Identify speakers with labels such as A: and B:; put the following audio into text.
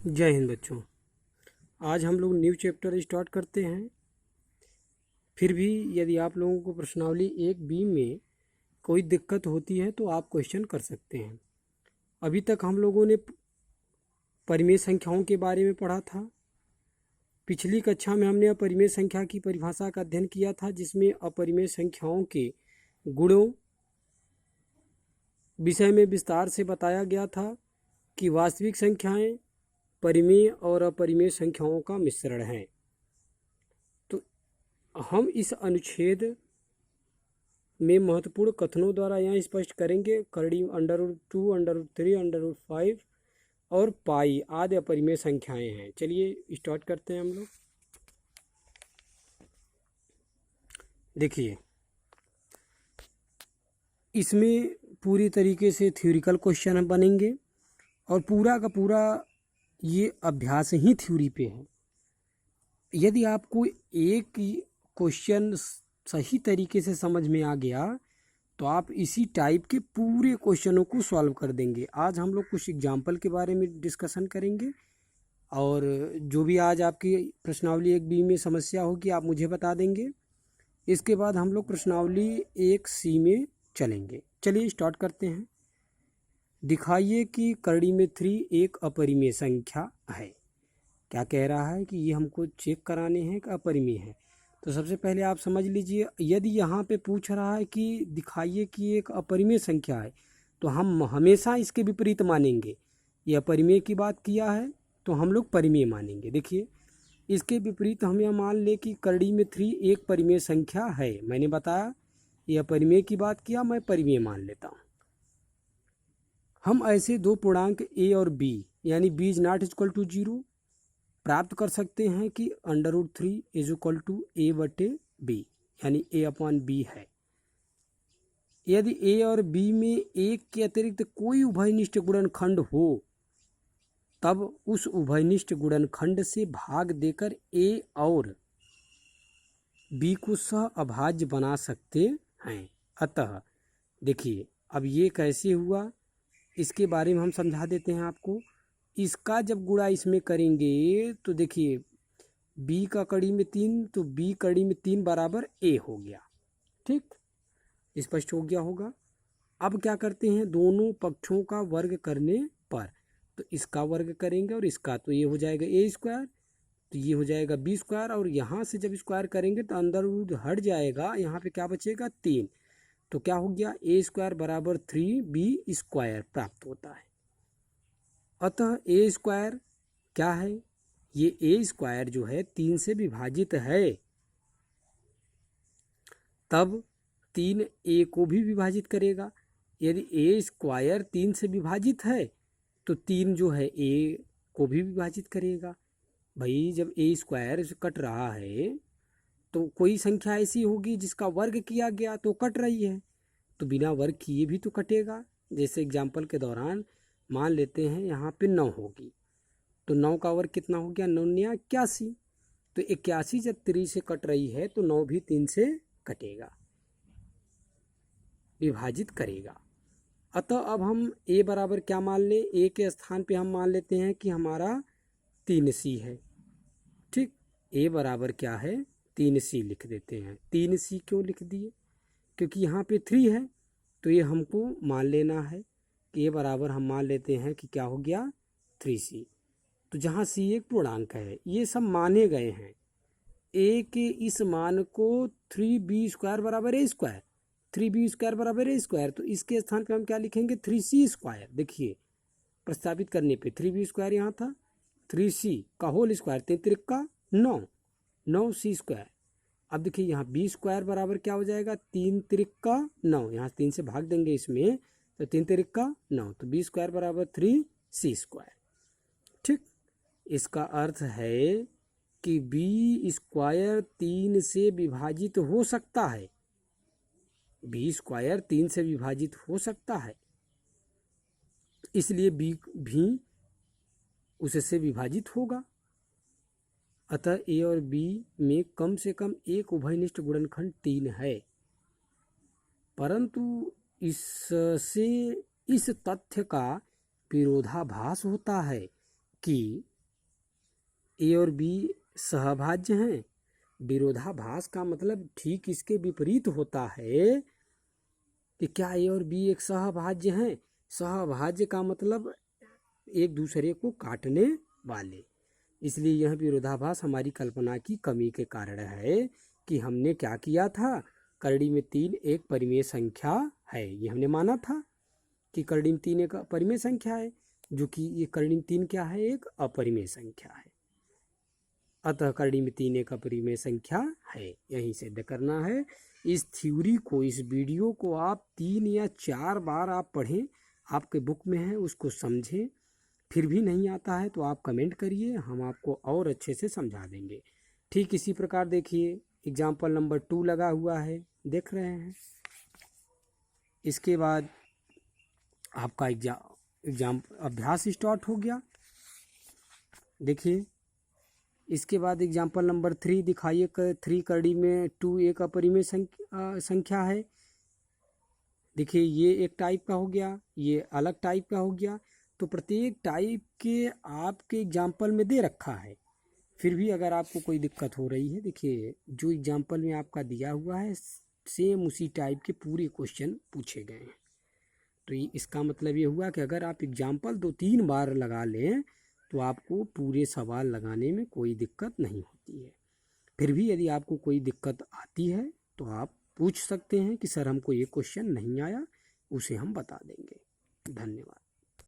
A: जय हिंद बच्चों। आज हम लोग न्यू चैप्टर स्टार्ट करते हैं। फिर भी यदि आप लोगों को प्रश्नावली 1B में कोई दिक्कत होती है तो आप क्वेश्चन कर सकते हैं। अभी तक हम लोगों ने परिमेय संख्याओं के बारे में पढ़ा था। पिछली कक्षा में हमने अपरिमेय संख्या की परिभाषा का अध्ययन किया था, जिसमें अपरिमेय संख्याओं के गुणों विषय में विस्तार से बताया गया था कि वास्तविक संख्याएं परिमेय और अपरिमेय संख्याओं का मिश्रण है। तो हम इस अनुच्छेद में महत्वपूर्ण कथनों द्वारा यहाँ स्पष्ट करेंगे। करड़ी √2, √3, √5 और पाई आदि अपरिमेय संख्याएं हैं। चलिए स्टार्ट करते हैं हम लोग। देखिए, इसमें पूरी तरीके से थ्योरिकल क्वेश्चन बनेंगे और पूरा का पूरा ये अभ्यास ही थ्योरी पे है। यदि आपको एक क्वेश्चन सही तरीके से समझ में आ गया तो आप इसी टाइप के पूरे क्वेश्चनों को सॉल्व कर देंगे। आज हम लोग कुछ एग्जाम्पल के बारे में डिस्कशन करेंगे और जो भी आज आपकी प्रश्नावली 1B में समस्या होगी आप मुझे बता देंगे। इसके बाद हम लोग प्रश्नावली 1C में चलेंगे। चलिए स्टार्ट करते हैं। दिखाइए कि करड़ी में 3 एक अपरिमेय संख्या है। क्या कह रहा है कि ये हमको चेक कराने हैं कि अपरिमेय है। तो सबसे पहले आप समझ लीजिए, यदि यहाँ पे पूछ रहा है कि दिखाइए कि एक अपरिमेय संख्या है तो हम हमेशा इसके विपरीत मानेंगे। ये अपरिमेय की बात किया है तो हम लोग परिमेय मानेंगे। देखिए, इसके विपरीत हम यह मान ले कि करड़ी में 3 एक परिमेय संख्या है। मैंने बताया ये अपरिमेय की बात किया, मैं परिमेय मान लेता हूँ। हम ऐसे दो पूर्णांक a और b यानी b is not equal to 0 प्राप्त कर सकते हैं कि √3 इज इक्वल टू a/b यानी a/b है। यदि a और b में एक के अतिरिक्त कोई उभयनिष्ठ गुणनखंड हो तब उस उभयनिष्ठ गुणनखंड से भाग देकर a और b को सह अभाज्य बना सकते हैं। अतः देखिए, अब ये कैसे हुआ इसके बारे में हम समझा देते हैं आपको। इसका जब गुणा इसमें करेंगे तो देखिए, b का कड़ी में 3 तो b कड़ी में 3 बराबर a हो गया। ठीक, स्पष्ट हो गया होगा। अब क्या करते हैं, दोनों पक्षों का वर्ग करने पर तो इसका वर्ग करेंगे और इसका, तो ये हो जाएगा a², तो ये हो जाएगा b² और यहाँ से जब स्क्वायर करेंगे तो अंदर रूट हट जाएगा, यहाँ पे क्या बचेगा 3। तो क्या हो गया, a² बराबर 3b² प्राप्त होता है। अतः a² क्या है, ये a² जो है 3 से विभाजित है, तब 3 a को भी विभाजित करेगा। यदि a² 3 से विभाजित है तो 3 जो है a को भी विभाजित करेगा। भाई, जब a² कट रहा है तो कोई संख्या ऐसी होगी जिसका वर्ग किया गया तो कट रही है, तो बिना वर्ग किए भी तो कटेगा। जैसे एग्जाम्पल के दौरान मान लेते हैं यहाँ पे 9 होगी, तो 9 का वर्ग कितना हो गया, 9 × 81। तो 81 जब 3 से कट रही है तो 9 भी 3 से कटेगा, विभाजित करेगा। अतः अब हम a बराबर क्या मान लें, a के स्थान पे हम मान लेते हैं कि हमारा 3c है। ठीक, a बराबर क्या है, 3c लिख देते हैं। 3c क्यों लिख दिए, क्योंकि यहाँ पे 3 है तो ये हमको मान लेना है कि a बराबर हम मान लेते हैं कि क्या हो गया 3c। तो जहाँ c एक पूर्णांक है, ये सब माने गए हैं। a के इस मान को 3b² बराबर a², 3b² बराबर a², तो इसके स्थान पे हम क्या लिखेंगे 3c²। देखिए, प्रस्तावित करने पे 3b² यहाँ था, 3c का होल स्क्वायर 3 त्रिका 9, 9c²। अब देखिए यहाँ b² बराबर क्या हो जाएगा 3 त्रिका 9, यहाँ 3 से भाग देंगे इसमें तो 3 त्रिका 9, तो b² बराबर 3c²। ठीक, इसका अर्थ है कि b² 3 से विभाजित हो सकता है, b² 3 से विभाजित हो सकता है, इसलिए b भी उससे विभाजित होगा। अतः a और b में कम से कम एक उभयनिष्ठ गुणनखंड 3 है। परंतु इससे इस तथ्य का विरोधाभास होता है कि ए और बी सहभाज्य हैं। विरोधाभास का मतलब ठीक इसके विपरीत होता है कि क्या ए और बी एक सहभाज्य हैं। सहभाज्य का मतलब एक दूसरे को काटने वाले। इसलिए यह विरोधाभास हमारी कल्पना की कमी के कारण है कि हमने क्या किया था, करड़ी में 3 एक परिमेय संख्या है, ये हमने माना था कि करड़ी में 3 एक परिमेय संख्या है, जो कि ये करड़ी में 3 क्या है, एक अपरिमेय संख्या है। अतः करड़ी में 3 एक अपरिमेय संख्या है, यही सिद्ध करना है। इस थ्योरी को, इस वीडियो को आप 3 या 4 बार आप पढ़ें, आपके बुक में है, उसको समझें। फिर भी नहीं आता है तो आप कमेंट करिए, हम आपको और अच्छे से समझा देंगे। ठीक इसी प्रकार देखिए एग्जाम्पल नंबर 2 लगा हुआ है, देख रहे हैं। इसके बाद आपका एग्जाम अभ्यास स्टार्ट हो गया। देखिए इसके बाद एग्जाम्पल नंबर 3 दिखाइए। 3 करड़ी में 2 एक अपरिमेय संख्या है। देखिए ये एक टाइप का हो गया, ये अलग टाइप का हो गया। तो प्रत्येक टाइप के आपके एग्जाम्पल में दे रखा है। फिर भी अगर आपको कोई दिक्कत हो रही है, देखिए जो एग्जाम्पल में आपका दिया हुआ है सेम उसी टाइप के पूरे क्वेश्चन पूछे गए हैं। तो इसका मतलब ये हुआ कि अगर आप एग्जाम्पल 2-3 बार लगा लें तो आपको पूरे सवाल लगाने में कोई दिक्कत नहीं होती है। फिर भी यदि आपको कोई दिक्कत आती है तो आप पूछ सकते हैं कि सर हमको ये क्वेश्चन नहीं आया, उसे हम बता देंगे। धन्यवाद।